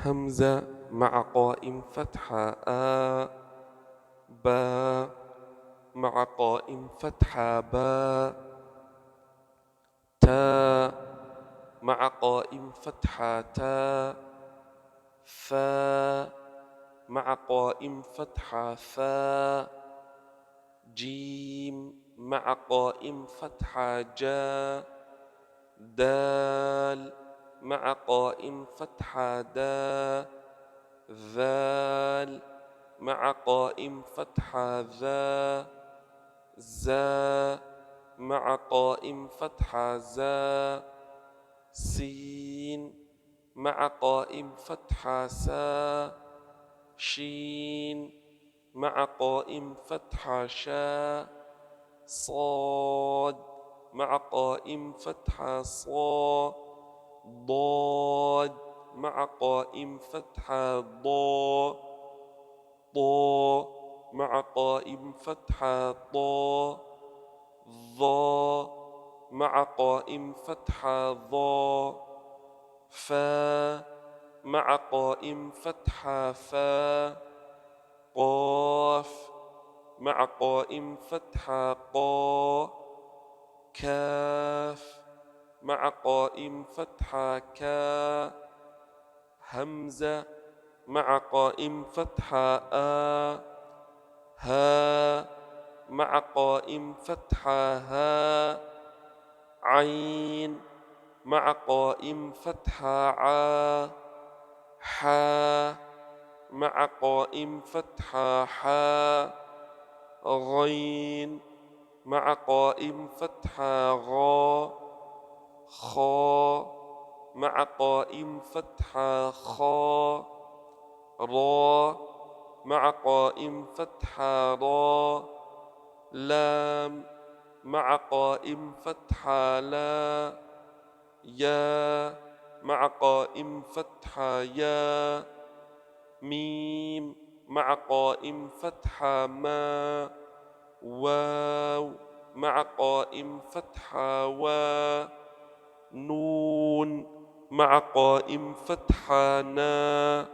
همزة مع قائم فتحة با مع قائم فتحة با تا مع قائم فتحة تا ثا مع قائم فتحة ثا جيم مع قائم فتحة جا دال مع قائم فتحة دا ذال مع قائم فتحة ذا زا مع قائم فتحة زا سين مع قائم فتحة سا شين مع قائم فتحة شا صاد مع قائم فتحة صا ضاد مع قائم فتحة ضا طا مع قائم فتحة طا ظا مع قائم فتحة ظا فا مع قائم فتحة فا قاف مع قائم فتحة قا كاف مع قائم فتحة كا همزة مع قائم فتحة ها مع قائم فتحة ها عين مع قائم فتحة عا حا مع قائم فتحة حا غين مع قائم فتحة غا خا مع قائم فتحة خا را مع قائم فتحة را لام مع قائم فتحة لا يا مع قائم فتحة يا ميم مع قائم فتحة ما واو مع قائم فتحة وا نون مع قائم فتحة نا